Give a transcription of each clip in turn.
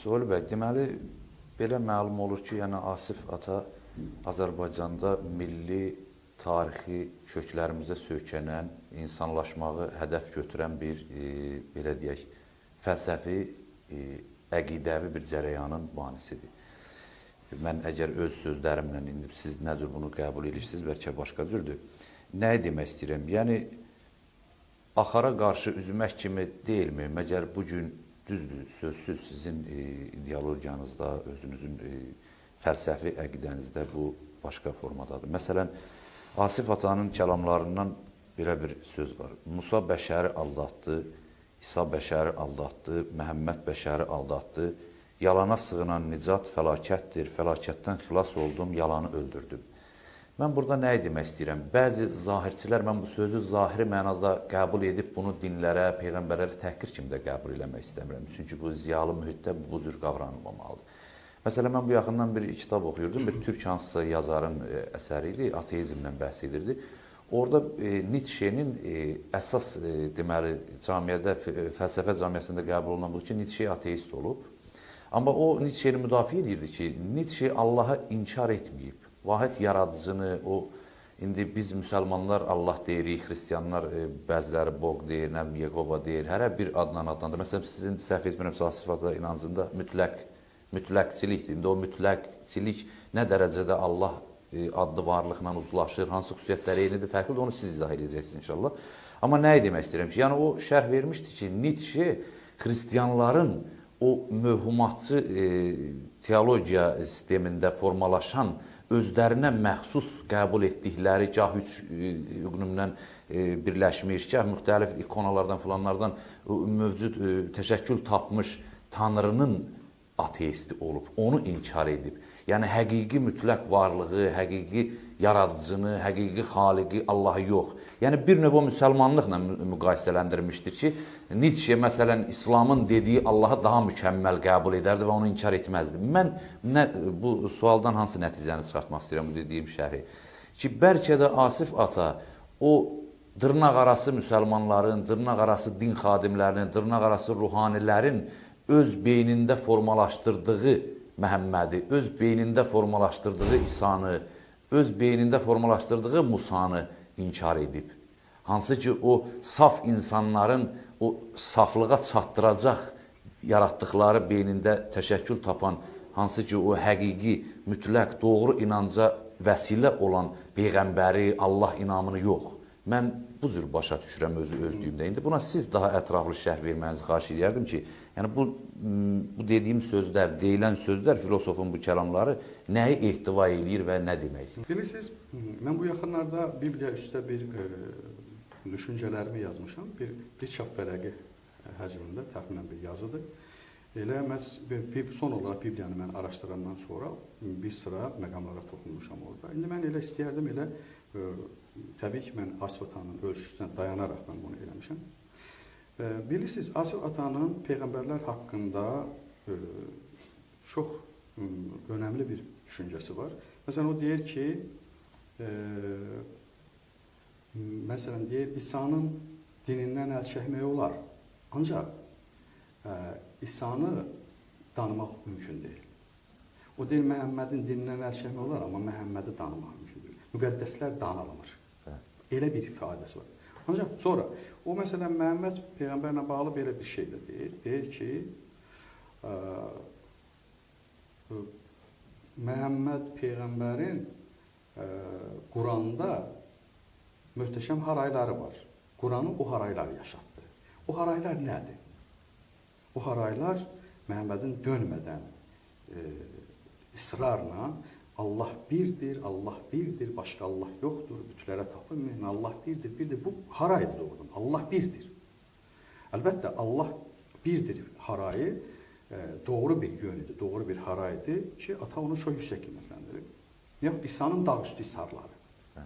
Sual bəy, deməli, belə məlum olur ki, yəni Asif ata Azərbaycanda milli, tarixi köklərimizə söykənən, insanlaşmağı hədəf götürən bir, belə deyək, fəlsəfi, əqidəvi bir cərəyanın banisidir. Mən əgər öz sözlərimlə, indi siz nə cür bunu qəbul edirsiniz, bəlkə başqa cürdür. Nəyi demək istəyirəm? Yəni, axara qarşı üzmək kimi deyilmi? Məgər bugün düzdür, sözsüz sizin ideologiyanızda, özünüzün fəlsəfi əqidənizdə bu başqa formadadır. Məsələn, Asif atanın kəlamlarından belə bir söz var. Musa bəşəri aldatdı, İsa bəşəri aldatdı, Məhəmməd bəşəri aldatdı. Yalana sığınan nicat fəlakətdir, fəlakətdən xilas oldum, yalanı öldürdüm. Mən burada nə demək istəyirəm? Bəzi zahirçilər, mən bu sözü zahiri mənada qəbul edib bunu dinlərə, peyğəmbərlərə təhqir kimi də qəbul eləmək istəmirəm. Çünki bu ziyalı mühitdə bu cür qavranılmamalıdır. Məsələn, mən bu yaxından bir kitab oxuyurdum, bir türk hansısa yazarın əsəri idi, ateizmlə bəhs edirdi. Orada Nietzsche'nin əsas, deməli, camiyyədə, fəlsəfə camiyyəsində qəbul olunan budur ki, Nietzsche ateist olub. Amma o Nietzsche'ni müdafiə edirdi ki, Nietzsche Allahı inkar etməyib. Vahid yaradıcını, indi biz müsəlmanlar Allah deyirik, xristiyanlar bəziləri Bog deyir, Yehova deyir, hərə bir adla adlandır. Məsələn, sizin səhv etmirəmsə, Asif ata inancında mütləqçilikdir. İndi o mütləqçilik nə dərəcədə Allah adlı varlıqla uzlaşır, hansı xüsusiyyətləri eynidir, fərqlidir, onu siz izah edəcəksiniz inşallah. Amma nəyi demək istəyirəm ki, yəni o şərh vermişdi ki, Nietzsche xristiyanların o mövhumatçı teologiya sistemində formalaşan özlərinə məxsus qəbul etdikləri, gah üç üqnümdən birləşmiş, gah müxtəlif ikonalardan, filanlardan mövcud təşəkkül tapmış Tanrının ateisti olub, onu inkar edib. Yəni, həqiqi mütləq varlığı, həqiqi yaradıcını, həqiqi xaliqi Allahı yox. Yəni, bir növ o müsəlmanlıqla müqayisələndirmişdir ki, Nietzsche, məsələn, İslamın dediyi Allahı daha mükəmməl qəbul edərdi və onu inkar etməzdi. Mən bu sualdan hansı nəticəni çıxartmaq istəyirəm bu dediyim şərhi? Ki, bəlkə də Asif ata o dırnaq arası müsəlmanların, dırnaq arası din xadimlərinin, dırnaq arası ruhanilərin öz beynində formalaşdırdığı Məhəmmədi, öz beynində formalaşdırdığı İsanı, öz beynində formalaşdırdığı Musanı inkar edib. Hansı ki, o saf insanların o saflığa çatdıracaq yaratdıqları beynində təşəkkül tapan, hansı ki, o həqiqi, mütləq, doğru inanca vəsilə olan Peyğəmbəri, Allah inamını yox. Mən bu cür başa düşürəm özlüyümdə. İndi buna siz daha ətraflı şərh vermənizi xahiş edərdim ki, yəni bu dediyim sözlər, deyilən sözlər, filosofun bu kəlamları nəyi ehtiva edir və nə demək istəyir? Bilirsiniz, mən bu yaxınlarda Bibliya üstə bir düşüncələrimi yazmışam. Bir çap vərəqi həcmində təxminən bir yazıdır. Elə son olaraq Bibliyanı mən araşdırandan sonra bir sıra məqamlara toxunmuşam orada. İndi mən elə istəyərdim, təbii ki, mən Asif atanın ölçüsünə dayanaraq mən bunu eləmişəm. Bilirsiniz, Asif atanın Peyğəmbərlər haqqında çox önəmli bir düşüncəsi var. Məsələn, o deyir ki, məsələn, deyir, İsa'nın dinindən əl çəkmək olar. Ancaq İsa'nı tanımaq mümkün deyil. O deyir, Məhəmmədin dinindən əl çəkmək olar, amma Məhəmmədi tanımaq mümkün deyil. Müqəddəslər danılmır. Elə bir ifadəsi var. Ancaq sonra, o məsələn, Məhəmməd Peyğəmbərlə bağlı belə bir şey də deyir. Deyir ki, Məhəmməd Peyğəmbərin Quranda möhtəşəm harayları var. Quranı o haraylar yaşatdı. O haraylar nədir? O haraylar Məhəmmədin dönmədən israrla Allah birdir, başqa Allah yoxdur, bütlərə tapınmayın, Allah birdir. Bu haraydır doğrudan, Allah birdir. Əlbəttə, Allah birdir harayı doğru bir yönüdür, doğru bir haraydır ki, ata onu çox yüksək qiymətləndirir. Yaxud İsa'nın dağüstü isarları,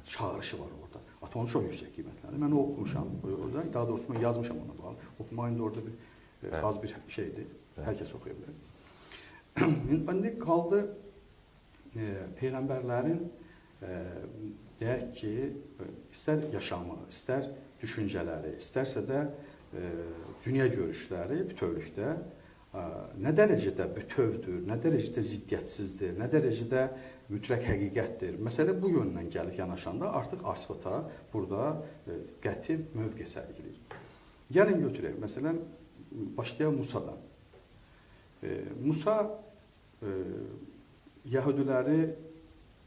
çağırışı var orada. Ata onu çox yüksək qiymətləndirir. Mən o oxumuşam orada, daha doğrusu mən yazmışam ona bağlı. Oxumayın da orada az bir şeydir, hər kəs oxuya bilər. İndi qaldı Peyğəmbərlərin deyək ki, istər yaşamı, istər düşüncələri, istərsə də dünya görüşləri bütövlükdə nə dərəcədə bütövdür, nə dərəcədə ziddiyyətsizdir, nə dərəcədə mütləq həqiqətdir. Məsələ bu yöndən gəlib yanaşanda artıq Asif ata burada qəti mövqe sərgiləyir. Gəlin götürək, məsələn, başlayaq Musadan. Musa Yəhudiləri,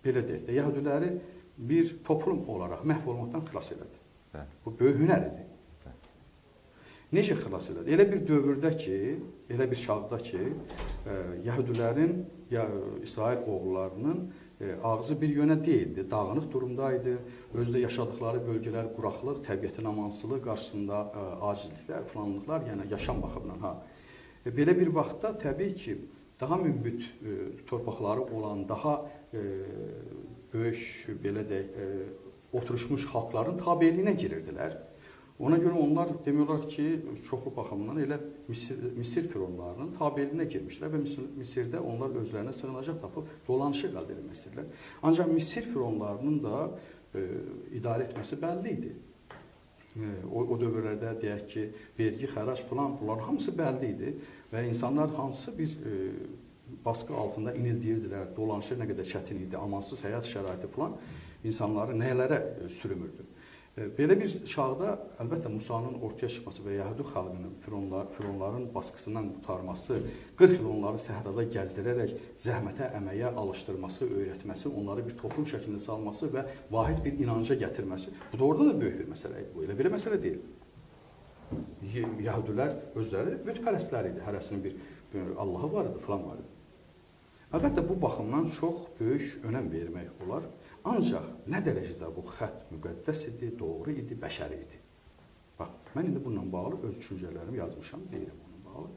belə deyək də, Yəhudiləri bir toplum olaraq məhv olmaqdan xilas elədi. Bu böyük hünər idi. Necə xilas elədi? Elə bir dövrdə ki, elə bir çağda ki, Yəhudilərin, İsrail oğullarının ağzı bir yönə deyildi, dağınıq durumdaydı, özdə yaşadıkları bölgələr quraqlıq, təbiətin amansızlığı qarşısında acizliklər, falanlıqlar, yəni yaşam baxımından. Belə bir vaxtda təbii ki, daha mümbit torpaqları olan, daha böyük, belə deyək, oturuşmuş xalqların tabeliyinə girirdilər. Ona görə onlar demiyorlar ki, çoxlu baxımından elə Misir fironlarının tabeliyinə girmişlər və Misirdə onlar özlərinə sığınacaq tapıb dolanışıq əldə etmək istədilər. Ancaq Misir fironlarının da idarə etməsi bəlli idi. O dövrlərdə deyək ki, vergi, xərac falan, bunların hamısı bəlli idi və insanlar hansı bir baskı altında inildiyirdilər, dolanışıq nə qədər çətin idi, amansız həyat şəraiti falan insanları nələrə sürümürdü. Belə bir çağda əlbəttə Musanın ortaya çıxması və Yəhudi xalqının fironların baskısından qurtarması, 40 il onları səhrada gəzdirərək zəhmətə, əməyə alışdırması, öyrətməsi, onları bir toplum şəklində salması və vahid bir inanca gətirməsi, bu da orada da böyük bir məsələ idi. Bu elə belə məsələ deyil. Yəhudilər özləri bütpərəstlər idi, hərəsinin bir Allahı var idi, falan var idi. Əlbəttə bu baxımdan çox böyük önəm vermək olar. Ancaq nə dərəcədə bu xətt müqəddəs idi, doğru idi, bəşəri idi. Bax, mən indi bununla bağlı öz düşüncələrimi yazmışam, deyirəm bununla bağlı.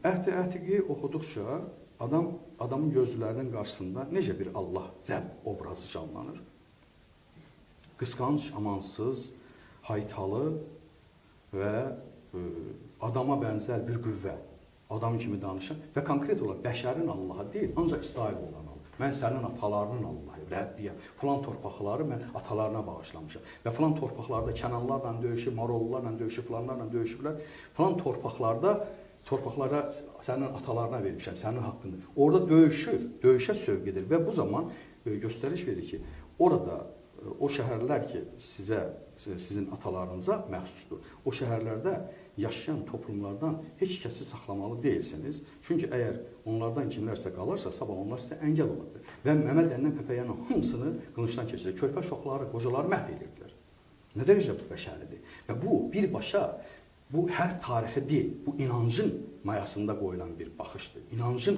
Əhd-i Ətiqi oxuduqca adamın gözlərinin qarşısında necə bir Allah, Rəbb obrazı canlanır. Qısqanc, amansız, haytalı və adama bənzər bir qüvvə, adam kimi danışan və konkret olaraq bəşərin Allahı deyil, ancaq İsrail olan Allah. Mən sənin atalarının Allahı, Rəbbiyəm. Falan torpaqları mən atalarına bağışlamışam. Və falan torpaqlarda Kənanlarla döyüşüb, Marollarla döyüşüb, falanlarla döyüşüblər. Falan torpaqlara sənin atalarına vermişəm, sənin haqqında. Orada döyüşür, döyüşə sövq edir və bu zaman göstəriş verir ki, orada o şəhərlər ki, sizin atalarınıza məxsusdur. O şəhərlərdə yaşayan toplumlardan heç kəsi saxlamalı deyilsiniz. Çünki əgər onlardan kimlərsə qalırsa, sabah onlar sizə əngəl olabilir. Və Məmməd Əndən Pəpəyənin hamısını qılıncdan keçirir. Körpə şoxları, qocaları məhv edirdilər. Nə dərəcə bu bəşəridir? Və bu birbaşa, bu hər tarixi deyil, bu inancın mayasında qoyulan bir baxışdır. İnancın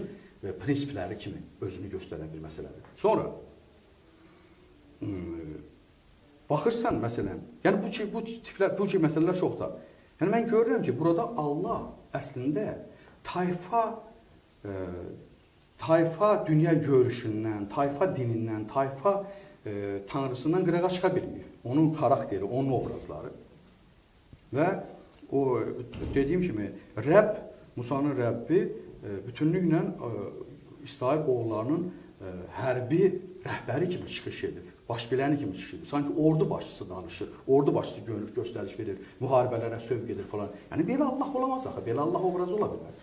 prinsipləri kimi özünü göstərən bir məsələdir. Sonra baxırsan məsələn, yəni bu tiplər, bu cür məsələlər çoxdur. Yəni mən görürəm ki, burada Allah əslində tayfa dünya görüşündən, tayfa dinindən, tayfa tanrısından qırağa çıxa bilmir. Onun xarakteri, onun obrazları. Və o dediyim kimi Rəbb, Musanın Rəbbi bütünlüklə İsrail oğullarının hərbi rəhbəri kimi çıxış edir. Baş biləni kimi çıxır. Sanki ordu başçısı danışır, ordu başçısı göstəriş verir, müharibələrə sövq edir falan. Yəni belə Allah olamaz axı, belə Allah obrazı ola bilməz.